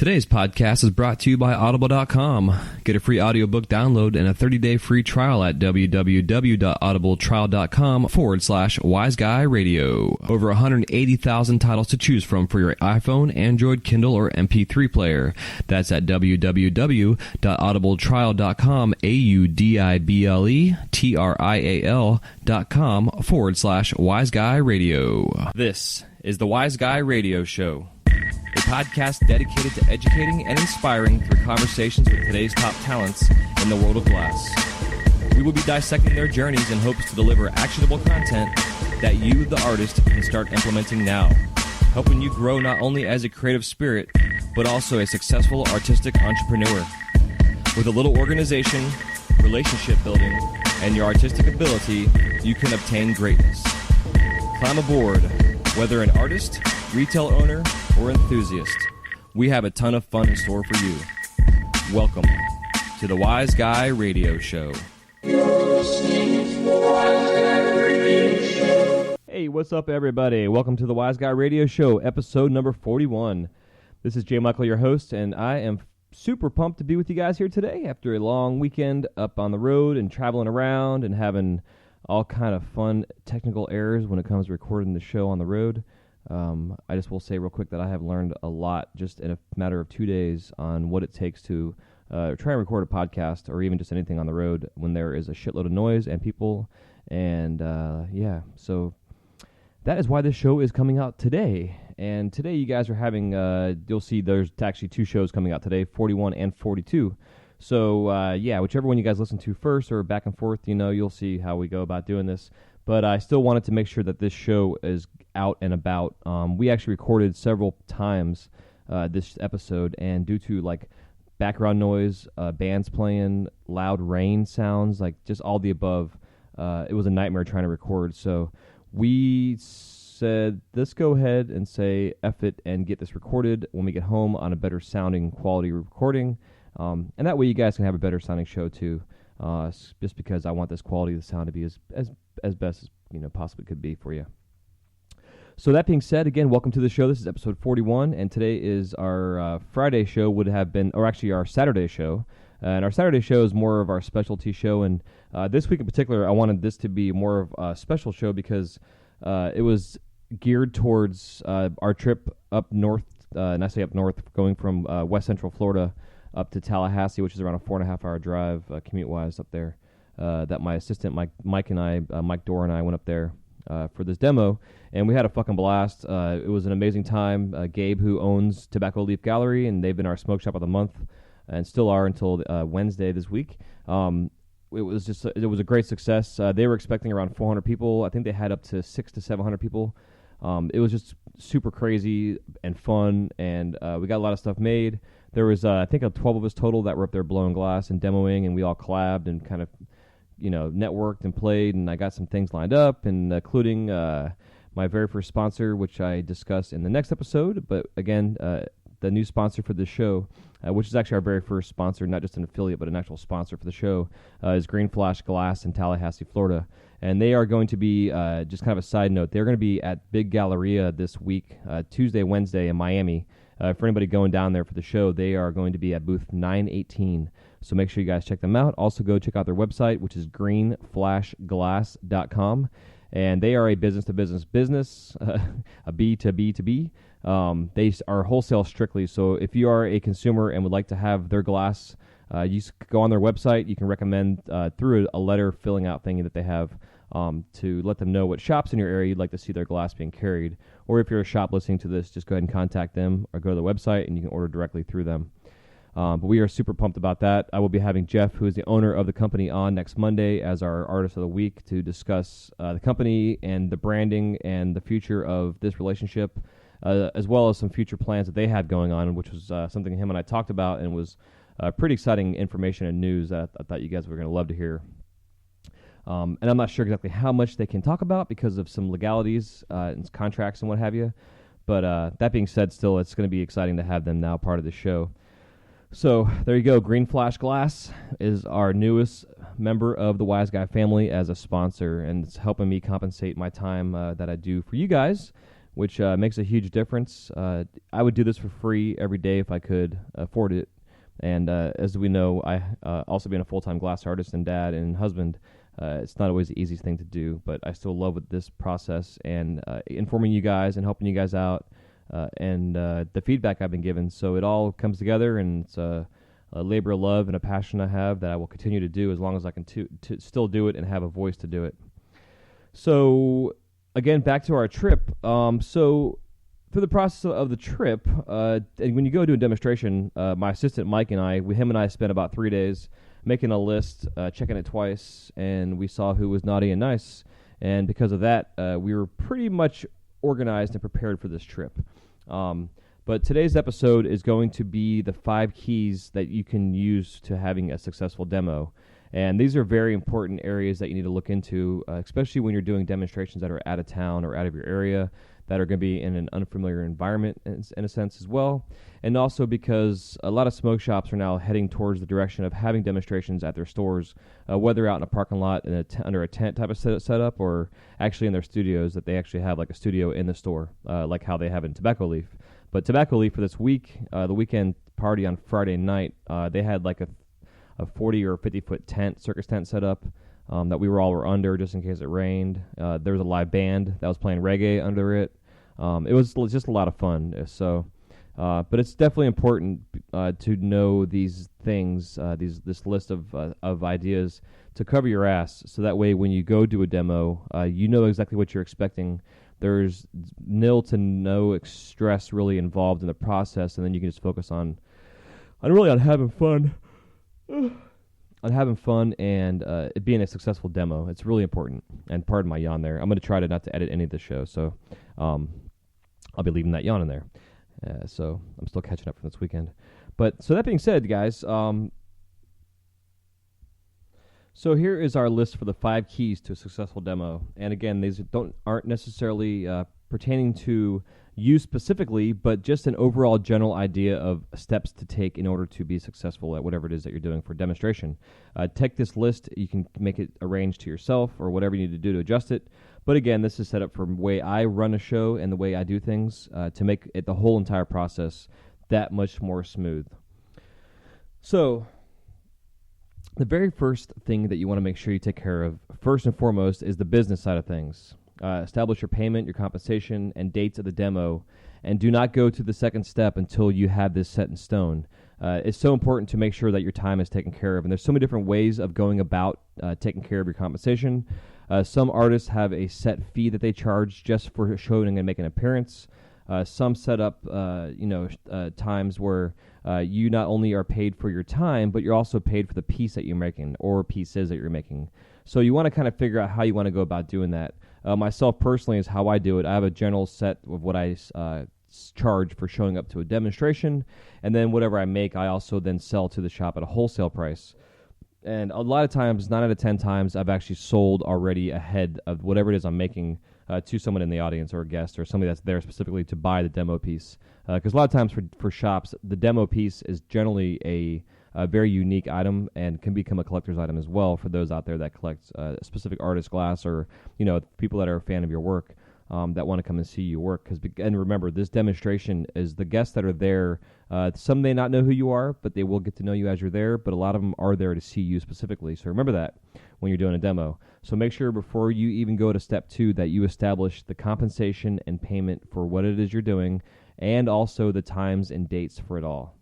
Today's podcast is brought to you by Audible.com. Get a free audiobook download and a 30-day free trial at www.audibletrial.com/WiseGuyRadio. Over 180,000 titles to choose from for your iPhone, Android, Kindle, or MP3 player. That's at www.audibletrial.com, AUDIBLETRIAL.com/WiseGuyRadio. This is the Wise Guy Radio Show, a podcast dedicated to educating and inspiring through conversations with today's top talents in the world of glass. We will be dissecting their journeys in hopes to deliver actionable content that you, the artist, can start implementing now, helping you grow not only as a creative spirit, but also a successful artistic entrepreneur. With a little organization, relationship building, and your artistic ability, you can obtain greatness. Climb aboard, whether an artist, retail owner, or enthusiast. We have a ton of fun in store for you. Welcome to the Wise Guy Radio Show. Hey, what's up, everybody? Welcome to the Wise Guy Radio Show, episode number 41. This is Jay Michael, your host, and I am super pumped to be with you guys here today after a long weekend up on the road and traveling around and having all kind of fun technical errors when it comes to recording the show on the road. I just will say real quick that I have learned a lot just in a matter of 2 days on what it takes to try and record a podcast or even just anything on the road when there is a shitload of noise and people. And so that is why this show is coming out today. And today you guys are having, you'll see there's actually two shows coming out today, 41 and 42. So, whichever one you guys listen to first or back and forth, you'll see how we go about doing this. But I still wanted to make sure that this show is out and about. We actually recorded several times this episode, and due to background noise, bands playing, loud rain sounds, just all the above, it was a nightmare trying to record. So we said, let's go ahead and say F it and get this recorded when we get home on a better sounding quality recording. And that way you guys can have a better sounding show too. Just because I want this quality of the sound to be as best as possibly could be for you. So that being said, again, welcome to the show. This is episode 41, and today is our Friday show our Saturday show. And our Saturday show is more of our specialty show, and this week in particular, I wanted this to be more of a special show because it was geared towards our trip up north, and I say up north, going from west central Florida up to Tallahassee, which is around a 4.5-hour drive commute-wise up there. That my assistant Mike Dorr and I went up there for this demo, and we had a fucking blast. It was an amazing time. Gabe, who owns Tobacco Leaf Gallery, and they've been our smoke shop of the month, and still are until Wednesday this week. It was a great success. They were expecting around 400 people. I think they had up to 600 to 700 people. It was just super crazy and fun, and we got a lot of stuff made. There was, I think, 12 of us total that were up there blowing glass and demoing, and we all collabed and kind of, networked and played, and I got some things lined up, and including my very first sponsor, which I discuss in the next episode. But again, the new sponsor for this show, which is actually our very first sponsor, not just an affiliate, but an actual sponsor for the show, is Green Flash Glass in Tallahassee, Florida. And they are going to be, just kind of a side note, they're going to be at Big Galleria this week, Tuesday, Wednesday in Miami. For anybody going down there for the show, they are going to be at booth 918. So make sure you guys check them out. Also go check out their website, which is greenflashglass.com. And they are a business-to-business business, a B2B2B. They are wholesale strictly. So if you are a consumer and would like to have their glass, you go on their website. You can recommend through a letter filling out thingy that they have to let them know what shops in your area you'd like to see their glass being carried. Or if you're a shop listening to this, just go ahead and contact them or go to the website and you can order directly through them. But we are super pumped about that. I will be having Jeff, who is the owner of the company, on next Monday as our Artist of the Week to discuss the company and the branding and the future of this relationship, as well as some future plans that they had going on, which was something him and I talked about and was pretty exciting information and news that I thought you guys were going to love to hear. And I'm not sure exactly how much they can talk about because of some legalities and contracts and what have you. But that being said, still, it's going to be exciting to have them now part of the show. So there you go. Green Flash Glass is our newest member of the Wise Guy family as a sponsor, and it's helping me compensate my time that I do for you guys which makes a huge difference. I would do this for free every day if I could afford it. And as we know, I also being a full-time glass artist and dad and husband, it's not always the easiest thing to do, but I still love this process and informing you guys and helping you guys out and the feedback I've been given. So it all comes together, and it's a labor of love and a passion I have that I will continue to do as long as I can to still do it and have a voice to do it. So again, back to our trip. So through the process of the trip, and when you go to a demonstration, my assistant Mike and him and I spent about 3 days making a list, checking it twice, and we saw who was naughty and nice. And because of that, we were pretty much organized and prepared for this trip. But today's episode is going to be the 5 keys that you can use to having a successful demo. And these are very important areas that you need to look into, especially when you're doing demonstrations that are out of town or out of your area, that are going to be in an unfamiliar environment in a sense as well. And also because a lot of smoke shops are now heading towards the direction of having demonstrations at their stores, whether out in a parking lot in under a tent type of setup, or actually in their studios, that they actually have like a studio in the store, like how they have in Tobacco Leaf. But Tobacco Leaf for this week, the weekend party on Friday night, they had like a 40 or 50-foot tent, circus tent set up that we were under just in case it rained. There was a live band that was playing reggae under it. It was just a lot of fun. So, but it's definitely important to know these things, this list of ideas to cover your ass, so that way when you go do a demo, you know exactly what you're expecting. There's nil to no stress really involved in the process, and then you can just focus on having fun. On having fun and it being a successful demo. It's really important. And pardon my yawn there. I'm going to try not to edit any of the show, so I'll be leaving that yawn in there. So I'm still catching up from this weekend. But so that being said, guys, so here is our list for the 5 keys to a successful demo. And again, these aren't necessarily pertaining to you specifically, but just an overall general idea of steps to take in order to be successful at whatever it is that you're doing for demonstration. Take this list. You can make it arranged to yourself or whatever you need to do to adjust it. But again, this is set up for the way I run a show and the way I do things to make it the whole entire process that much more smooth. So the very first thing that you want to make sure you take care of, first and foremost, is the business side of things. Establish your payment, your compensation, and dates of the demo, and do not go to the second step until you have this set in stone. It's so important to make sure that your time is taken care of, and there's so many different ways of going about taking care of your compensation. Some artists have a set fee that they charge just for showing and making an appearance. Some set up times where you not only are paid for your time, but you're also paid for the piece that you're making or pieces that you're making. So you want to kind of figure out how you want to go about doing that. Myself personally is how I do it. I have a general set of what I charge for showing up to a demonstration, and then whatever I make, I also then sell to the shop at a wholesale price. And a lot of times, 9 out of 10 times, I've actually sold already ahead of whatever it is I'm making to someone in the audience or a guest or somebody that's there specifically to buy the demo piece. Because a lot of times for shops, the demo piece is generally a very unique item and can become a collector's item as well for those out there that collect specific artist glass, or people that are a fan of your work that want to come and see you work. And remember, this demonstration is the guests that are there. Some may not know who you are, but they will get to know you as you're there. But a lot of them are there to see you specifically. So remember that when you're doing a demo. So make sure before you even go to step 2 that you establish the compensation and payment for what it is you're doing, and also the times and dates for it all.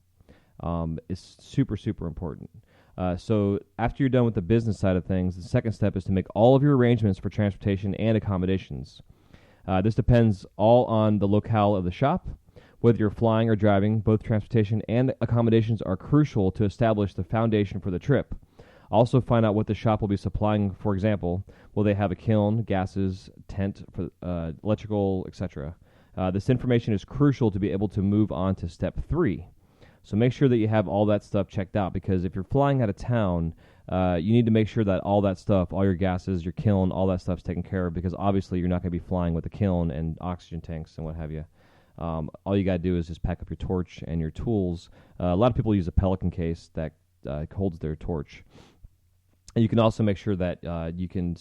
It's super, super important. So after you're done with the business side of things, the second step is to make all of your arrangements for transportation and accommodations. This depends all on the locale of the shop. Whether you're flying or driving, both transportation and accommodations are crucial to establish the foundation for the trip. Also find out what the shop will be supplying. For example, will they have a kiln, gases, tent, for electrical, etc. This information is crucial to be able to move on to step 3. So make sure that you have all that stuff checked out, because if you're flying out of town, you need to make sure that all that stuff, all your gases, your kiln, all that stuff's taken care of, because obviously you're not going to be flying with a kiln and oxygen tanks and what have you. All you got to do is just pack up your torch and your tools. A lot of people use a Pelican case that holds their torch. And you can also make sure that you can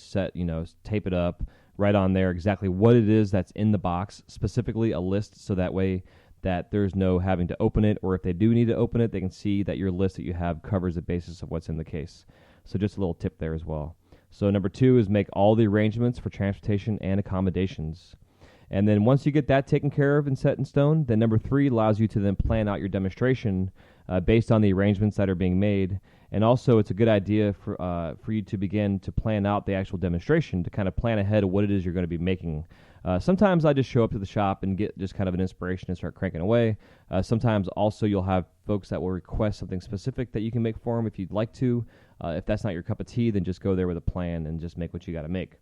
tape it up, write on there exactly what it is that's in the box, specifically a list, so that way that there's no having to open it, or if they do need to open it, they can see that your list that you have covers the basis of what's in the case. So just a little tip there as well. So number 2 is make all the arrangements for transportation and accommodations. And then once you get that taken care of and set in stone, then number 3 allows you to then plan out your demonstration based on the arrangements that are being made. And also, it's a good idea for you to begin to plan out the actual demonstration, to kind of plan ahead of what it is you're going to be making. Sometimes I just show up to the shop and get just kind of an inspiration and start cranking away. Sometimes also you'll have folks that will request something specific that you can make for them if you'd like to. If that's not your cup of tea, then just go there with a plan and just make what you got to make.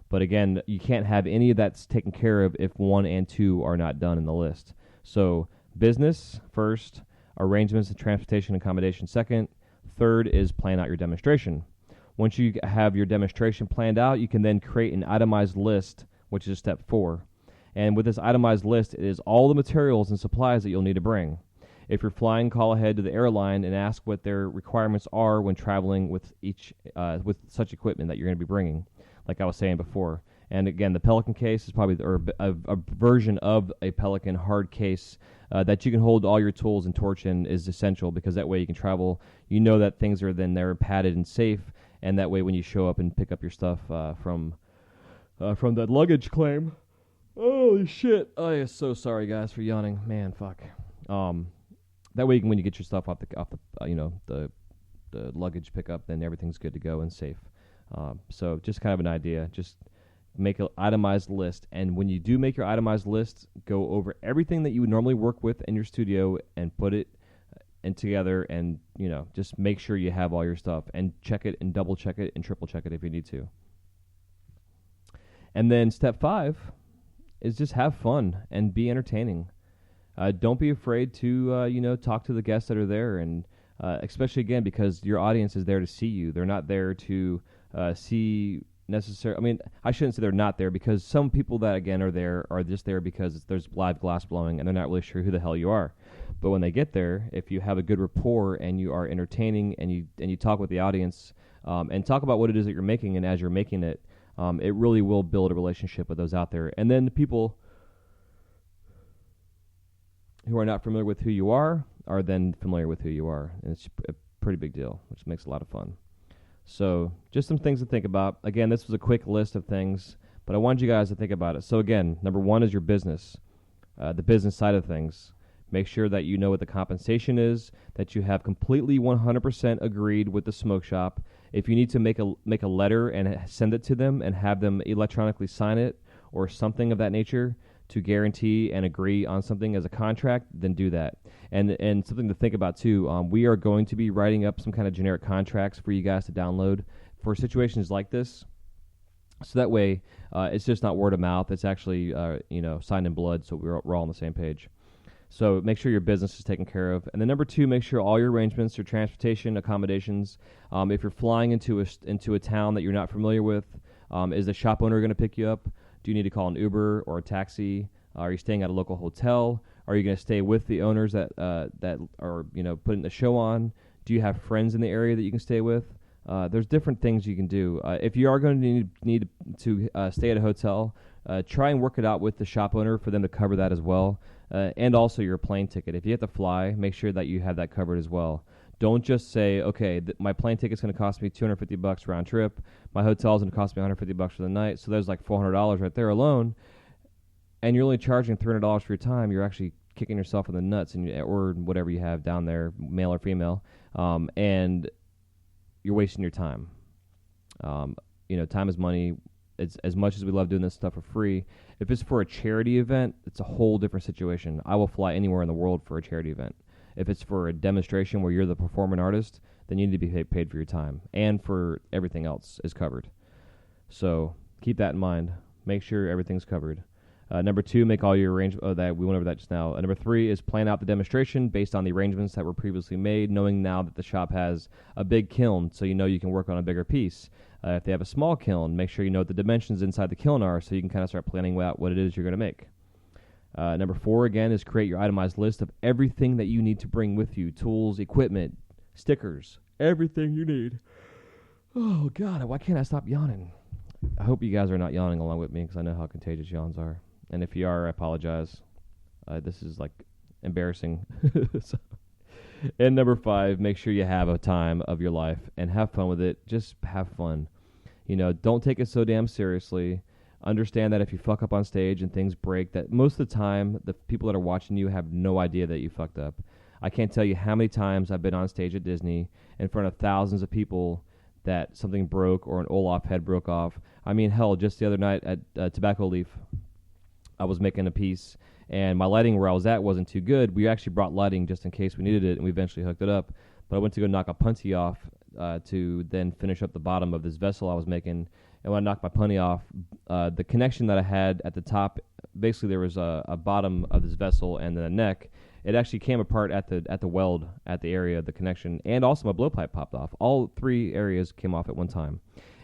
But again, you can't have any of that taken care of if 1 and 2 are not done in the list. So business first, arrangements and transportation and accommodation second. Third is plan out your demonstration. Once you have your demonstration planned out, you can then create an itemized list, which is step 4. And with this itemized list, it is all the materials and supplies that you'll need to bring. If you're flying, call ahead to the airline and ask what their requirements are when traveling with with such equipment that you're going to be bringing, like I was saying before. And again, the Pelican case is probably a version of a Pelican hard case that you can hold all your tools and torch in is essential, because that way you can travel. You know that things are then there padded and safe, and that way when you show up and pick up your stuff from that luggage claim. Holy shit! I am so sorry, guys, for yawning. Man, fuck. That way, when you get your stuff off the luggage pickup, then everything's good to go and safe. So just kind of an idea. Just make an itemized list, and when you do make your itemized list, go over everything that you would normally work with in your studio and put it in together, and just make sure you have all your stuff, and check it and double check it and triple check it if you need to. And then step 5 is just have fun and be entertaining. Don't be afraid to talk to the guests that are there, and especially again because your audience is there to see you. They're not there to see necessarily. I mean, I shouldn't say they're not there, because some people that again are there are just there because there's live glass blowing and they're not really sure who the hell you are. But when they get there, if you have a good rapport and you are entertaining and you talk with the audience and talk about what it is that you're making, and as you're making it, it really will build a relationship with those out there. And then the people who are not familiar with who you are then familiar with who you are. And it's a pretty big deal, which makes a lot of fun. So just some things to think about. Again, this was a quick list of things, but I wanted you guys to think about it. So again, number 1 is your business, the business side of things. Make sure that you know what the compensation is, that you have completely 100% agreed with the smoke shop. If you need to make a letter and send it to them and have them electronically sign it or something of that nature to guarantee and agree on something as a contract, then do that. And something to think about too, we are going to be writing up some kind of generic contracts for you guys to download for situations like this. So that way, it's just not word of mouth. It's actually, signed in blood, so we're all on the same page. So make sure your business is taken care of. And then number 2, make sure all your arrangements, your transportation, accommodations. If you're flying into a town that you're not familiar with, is the shop owner going to pick you up? Do you need to call an Uber or a taxi? Are you staying at a local hotel? Are you going to stay with the owners that are putting the show on? Do you have friends in the area that you can stay with? There's different things you can do. If you are going to need to stay at a hotel, try and work it out with the shop owner for them to cover that as well. And also your plane ticket. If you have to fly, make sure that you have that covered as well. Don't just say, okay, my plane ticket's going to cost me $250 round trip. My hotel's going to cost me $150 for the night. So there's like $400 right there alone. And you're only charging $300 for your time. You're actually kicking yourself in the nuts, or whatever you have down there, male or female, and you're wasting your time. Time is money. It's as much as we love doing this stuff for free. If it's for a charity event, it's a whole different situation. I will fly anywhere in the world for a charity event. If it's for a demonstration where you're the performing artist, then you need to be paid for your time, and for everything else is covered. So keep that in mind. Make sure everything's covered. Number 2, make all your arrangements. We went over that just now. Number 3 is plan out the demonstration based on the arrangements that were previously made, knowing now that the shop has a big kiln, so you can work on a bigger piece. If they have a small kiln, make sure you know what the dimensions inside the kiln are, so you can kind of start planning out what it is you're going to make. Number 4, again, is create your itemized list of everything that you need to bring with you. Tools, equipment, stickers, everything you need. Oh, God, why can't I stop yawning? I hope you guys are not yawning along with me because I know how contagious yawns are. And if you are, I apologize. This is like embarrassing. So, and number 5, make sure you have a time of your life and have fun with it. Just have fun. Don't take it so damn seriously. Understand that if you fuck up on stage and things break, that most of the time the people that are watching you have no idea that you fucked up. I can't tell you how many times I've been on stage at Disney in front of thousands of people that something broke or an Olaf head broke off. I mean, hell, just the other night at Tobacco Leaf, I was making a piece, and my lighting where I was at wasn't too good. We actually brought lighting just in case we needed it, and we eventually hooked it up. But I went to go knock a punty off to then finish up the bottom of this vessel I was making. And when I knocked my punty off, the connection that I had at the top, basically there was a bottom of this vessel and then a neck. It actually came apart at the weld at the area of the connection, and also my blowpipe popped off. All 3 areas came off at one time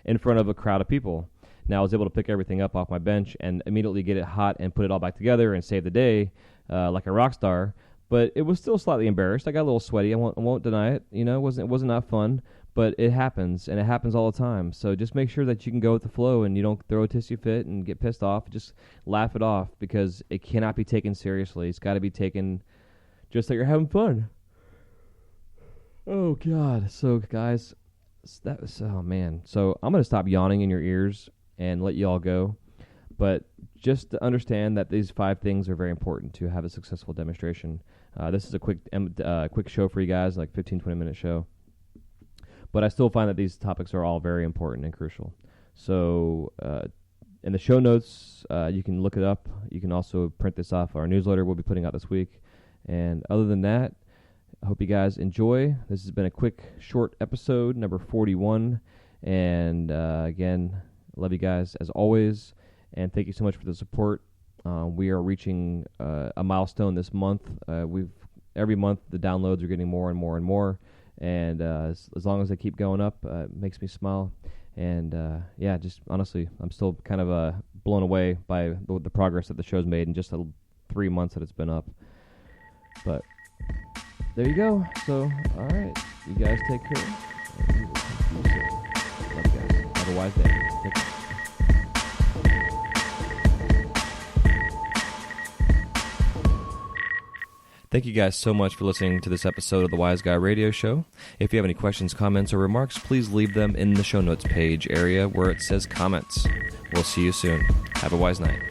in front of a crowd of people. Now I was able to pick everything up off my bench and immediately get it hot and put it all back together and save the day like a rock star. But it was still slightly embarrassed. I got a little sweaty. I won't deny it. It wasn't not fun, but it happens, and it happens all the time. So just make sure that you can go with the flow and you don't throw a tissue fit and get pissed off. Just laugh it off because it cannot be taken seriously. It's got to be taken just that you're having fun. Oh, God. So, guys, oh, man. So I'm going to stop yawning in your ears and let you all go. But just to understand that these 5 things are very important to have a successful demonstration. This is a quick show for you guys, like 15, 20-minute show. But I still find that these topics are all very important and crucial. So in the show notes, you can look it up. You can also print this off our newsletter we'll be putting out this week. And other than that, I hope you guys enjoy. This has been a quick, short episode, number 41. And again, love you guys as always. And thank you so much for the support. We are reaching a milestone this month. Every month the downloads are getting more and more and more. And as long as they keep going up, it makes me smile. And just honestly, I'm still kind of blown away by the progress that the show's made in just the 3 months that it's been up. But there you go. So, all right. You guys take care. And we will talk to you soon. Love you guys. Have a wise day. Take care. Thank you guys so much for listening to this episode of the Wise Guy Radio Show. If you have any questions, comments, or remarks, please leave them in the show notes page area where it says comments. We'll see you soon. Have a wise night.